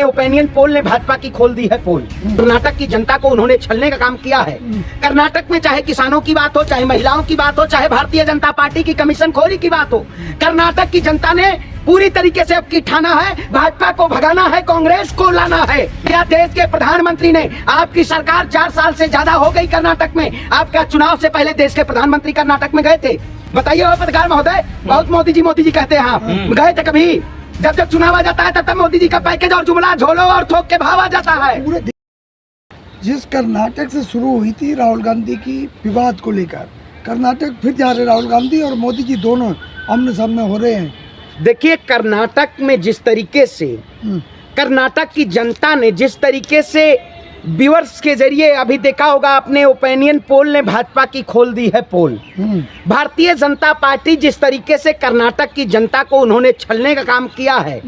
अपने opinion poll ने भाजपा की खोल दी है पोल। कर्नाटक की जनता को उन्होंने छलने का काम किया है। कर्नाटक में चाहे किसानों की बात हो, चाहे महिलाओं की बात हो, चाहे भारतीय जनता पार्टी की कमीशन खोरी की बात हो, कर्नाटक की जनता ने पूरी तरीके से अब की ठाना है, भाजपा को भगाना है, कांग्रेस को लाना है। क्या देश के प्रधानमंत्री ने, आपकी सरकार 4 साल से ज्यादा हो गई कर्नाटक में, आपका चुनाव से पहले देश के प्रधानमंत्री कर्नाटक में गए थे? बताइए पत्रकार महोदय, बहुत मोदी जी कहते हैं, आप गए थे कभी? जब जब चुनाव आ जाता है तब मोदी जी का पैकेज और जुमला झोलो और थोक के भाव आ जाता है। जिस कर्नाटक से शुरू हुई थी राहुल गांधी की विवाद को लेकर, कर्नाटक फिर जा रहे राहुल गांधी और मोदी जी दोनों आमने सामने हो रहे हैं। देखिए, कर्नाटक में जिस तरीके से कर्नाटक की जनता ने जिस तरीके से व्यूअर्स के जरिए अभी देखा होगा आपने, ओपिनियन पोल ने भाजपा की खोल दी है पोल। भारतीय जनता पार्टी जिस तरीके से कर्नाटक की जनता को उन्होंने छलने का काम किया है,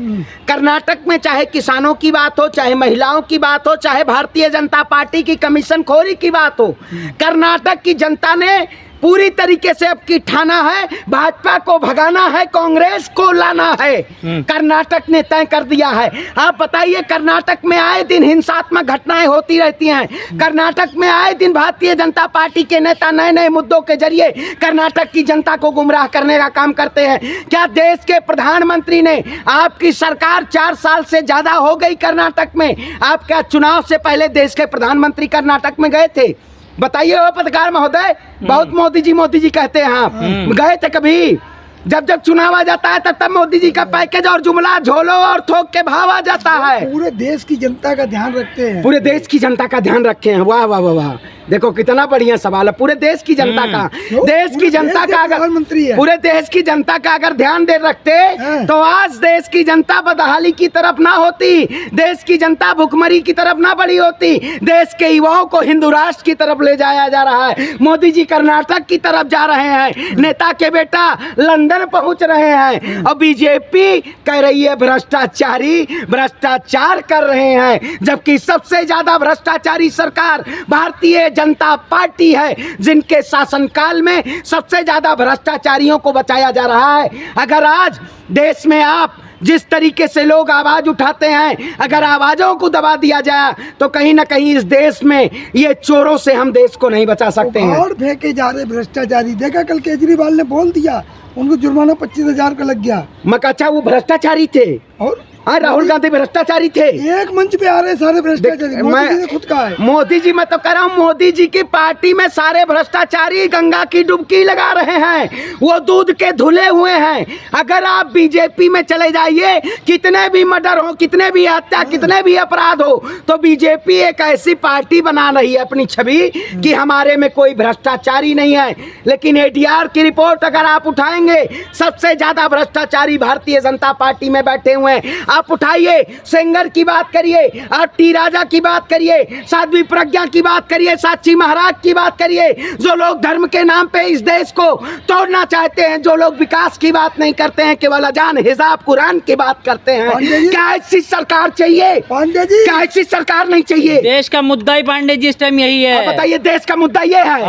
कर्नाटक में चाहे किसानों की बात हो, चाहे महिलाओं की बात हो, चाहे भारतीय जनता पार्टी की कमीशन खोरी की बात हो, कर्नाटक की जनता ने पूरी तरीके से अब की ठाना है, भाजपा को भगाना है, कांग्रेस को लाना है। कर्नाटक ने तय कर दिया है। आप बताइए, कर्नाटक में आए दिन हिंसात्मक घटनाएं होती रहती हैं। कर्नाटक में आए दिन भारतीय जनता पार्टी के नेता नए नए मुद्दों के जरिए कर्नाटक की जनता को गुमराह करने का काम करते हैं। क्या देश के प्रधानमंत्री ने, आपकी सरकार 4 साल से ज्यादा हो गई कर्नाटक में, आपका चुनाव से पहले देश के प्रधानमंत्री कर्नाटक में गए थे? बताइए पत्रकार महोदय, बहुत मोदी जी कहते हैं, आप गए थे कभी? जब जब चुनाव आ जाता है तब मोदी जी का पैकेज और जुमला झोलो और थोक के भाव आ जाता है। पूरे देश की जनता का ध्यान रखते हैं। पूरे देश की जनता का ध्यान रखे हैं। वाह वाह वाह वाह, देखो कितना बढ़िया सवाल है। पूरे देश की जनता का, देश की जनता का अगर पूरे देश की जनता का अगर ध्यान दे रखते तो आज देश की जनता बदहाली की तरफ ना होती, देश की जनता भुखमरी की तरफ ना बढ़ी होती। देश के युवाओं को हिंदू राष्ट्र की तरफ ले जाया जा रहा है। मोदी जी कर्नाटक की तरफ जा रहे हैं, नेता के बेटा लंदन पहुंच रहे हैं और बीजेपी कह रही है भ्रष्टाचारी, भ्रष्टाचार कर रहे हैं, जबकि सबसे ज्यादा भ्रष्टाचारी सरकार भारतीय जनता पार्टी है, जिनके शासनकाल में सबसे ज्यादा भ्रष्टाचारियों को बचाया जा रहा है। अगर आज देश में आप जिस तरीके से लोग आवाज उठाते हैं, अगर आवाजों को दबा दिया जाए तो कहीं ना कहीं इस देश में ये चोरों से हम देश को नहीं बचा सकते हैं। और फेंके जा रहे भ्रष्टाचारी, देखा कल केजरीवाल ने बोल दिया, उनको जुर्माना 25,000 का लग गया। अच्छा, वो भ्रष्टाचारी थे और राहुल गांधी भ्रष्टाचारी थे। एक मंच पे आ रहे सारे भ्रष्टाचारी, मोदी जी ने खुद कहा है। मोदी जी, मैं तो कह रहा हूँ, मोदी जी की पार्टी में सारे भ्रष्टाचारी गंगा की डुबकी लगा रहे हैं, वो दूध के धुले हुए हैं। अगर आप बीजेपी में चले जाइए, कितने भी मर्डर हो, कितने भी हत्या, कितने भी अपराध हो, तो बीजेपी एक ऐसी पार्टी बना रही है अपनी छवि कि हमारे में कोई भ्रष्टाचारी नहीं है। लेकिन एडीआर की रिपोर्ट अगर आप उठाएंगे, सबसे ज्यादा भ्रष्टाचारी भारतीय जनता पार्टी में बैठे हुए हैं। आप उठाइए, सेंगर की बात करिए, आप टी राजा की बात करिए, साध्वी प्रज्ञा की बात करिए, साक्षी महाराज की बात करिए, जो लोग धर्म के नाम पे इस देश को तोड़ना चाहते हैं, जो लोग विकास की बात नहीं करते हैं, केवल अजान हिजाब कुरान की बात करते हैं। क्या ऐसी सरकार चाहिए? पांडे जी, क्या ऐसी सरकार नहीं चाहिए? देश का मुद्दा ही पांडे जी इस टाइम यही है। बताइए, देश का मुद्दा ये है?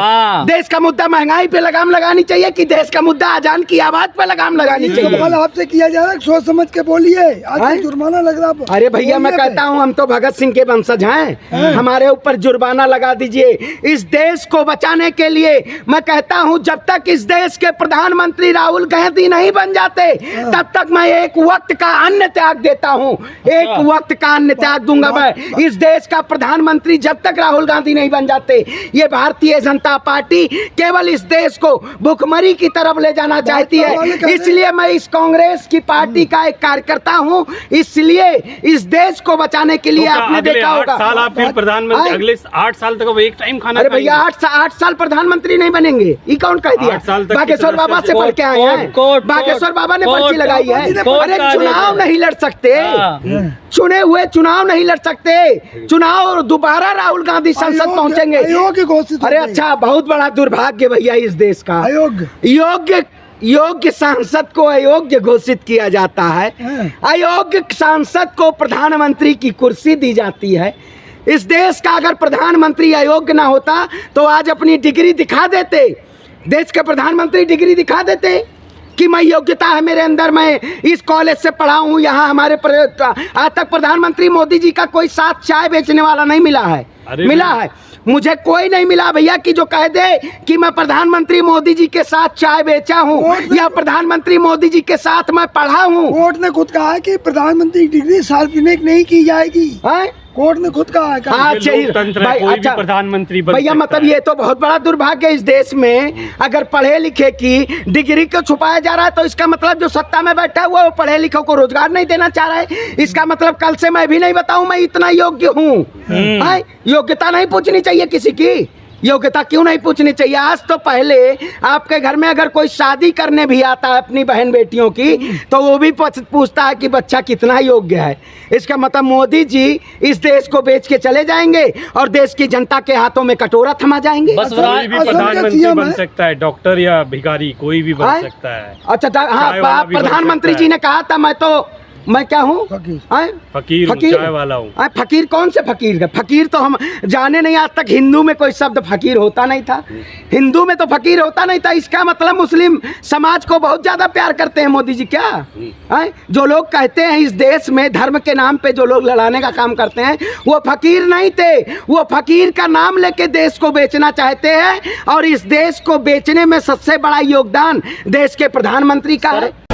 देश का मुद्दा महंगाई पे लगाम लगानी चाहिए कि देश का मुद्दा अजान की आवाज पे लगाम लगानी चाहिए? आपसे किया जा रहा है, सोच समझ के बोलिए। जुर्माना लग रहा। अरे भैया, मैं कहता हूँ, हम तो भगत सिंह के वंशज हैं, हमारे ऊपर जुर्माना लगा दीजिए। इस देश को बचाने के लिए मैं कहता हूँ, जब तक इस देश के प्रधानमंत्री राहुल गांधी नहीं बन जाते, तब तक मैं एक वक्त का अन्न त्याग देता हूँ, एक वक्त का अन्न त्याग दूंगा मैं। इस देश का प्रधानमंत्री जब तक राहुल गांधी नहीं बन जाते, ये भारतीय जनता पार्टी केवल इस देश को भुखमरी की तरफ ले जाना चाहती है। इसलिए मैं इस कांग्रेस की पार्टी का एक कार्यकर्ता हूँ, इसलिए इस देश को बचाने के लिए आपने देखा होगा 8 साल आप फिर प्रधानमंत्री, अगले 8 साल तक वो एक टाइम खाना। अरे भैया, 8 साल प्रधानमंत्री नहीं बनेंगे, ये कौन कह दिया? बागेश्वर बाबा से पढ़ के आए हैं, बागेश्वर बाबा ने पर्ची लगाई है। अरे चुनाव नहीं लड़ सकते, चुने हुए चुनाव नहीं लड़ सकते, चुनाव दोबारा राहुल गांधी संसद पहुंचेंगे। अरे अच्छा, बहुत बड़ा दुर्भाग्य भैया इस देश का। योग्य सांसद को अयोग्य घोषित किया जाता है, अयोग्य सांसद को प्रधानमंत्री की कुर्सी दी जाती है। इस देश का अगर प्रधानमंत्री अयोग्य ना होता तो आज अपनी डिग्री दिखा देते, देश के प्रधानमंत्री डिग्री दिखा देते, कि मैं योग्यता है मेरे अंदर, मैं इस कॉलेज से पढ़ा हूँ, यहाँ हमारे आज तक प्रधानमंत्री मोदी जी का कोई साथ चाय बेचने वाला नहीं मिला है। अरे मिला है मुझे कोई नहीं मिला भैया कि जो कह दे कि मैं प्रधानमंत्री मोदी जी के साथ चाय बेचा हूँ या प्रधानमंत्री मोदी जी के साथ मैं पढ़ा हूँ। कोर्ट ने खुद कहा है कि प्रधानमंत्री की डिग्री सार्वजनिक नहीं की जाएगी। हैं? कोर्ट ने खुद कहा है। हाँ ये चाहिए लोकतंत्र है, भाई, कोई अच्छा, भी प्रधानमंत्री बन भैया सकता मतलब है। ये तो बहुत बड़ा दुर्भाग्य है इस देश में, अगर पढ़े लिखे की डिग्री को छुपाया जा रहा है तो इसका मतलब जो सत्ता में बैठा हुआ वो पढ़े लिखों को रोजगार नहीं देना चाह रहा है। इसका मतलब कल से मैं भी नहीं बताऊं मैं इतना योग्य हूँ। हैं? योग्यता नहीं पूछनी चाहिए किसी की, योग्यता क्यों नहीं पूछनी चाहिए। आज तो पहले आपके घर में अगर कोई शादी करने भी आता है अपनी बहन बेटियों की तो वो भी पूछता है कि बच्चा कितना योग्य है। इसका मतलब मोदी जी इस देश को बेच के चले जाएंगे और देश की जनता के हाथों में कटोरा थमा जाएंगे। बस कोई भी असम के प्रधानमंत्री सीएम बन है। सकता है, डॉक्टर या भिखारी कोई भी बन हैं? सकता है। अच्छा हाँ चाय वाला भी बन प्रधानमंत्री सकता जी है। ने कहा था मैं क्या हूँ फकीर। फकीर हूँ, चाय वाला हूँ। फकीर कौन से फकीर है? फकीर तो हम जाने नहीं, आज तक हिंदू में कोई शब्द फकीर होता नहीं था। हिंदू में तो फकीर होता नहीं था। इसका मतलब मुस्लिम समाज को बहुत ज्यादा प्यार करते हैं मोदी जी क्या? हैं? जो लोग कहते हैं इस देश में धर्म के नाम पे जो लोग लड़ाने का काम करते हैं वो फकीर नहीं थे, वो फकीर का नाम लेके देश को बेचना चाहते हैं और इस देश को बेचने में सबसे बड़ा योगदान देश के प्रधानमंत्री का है।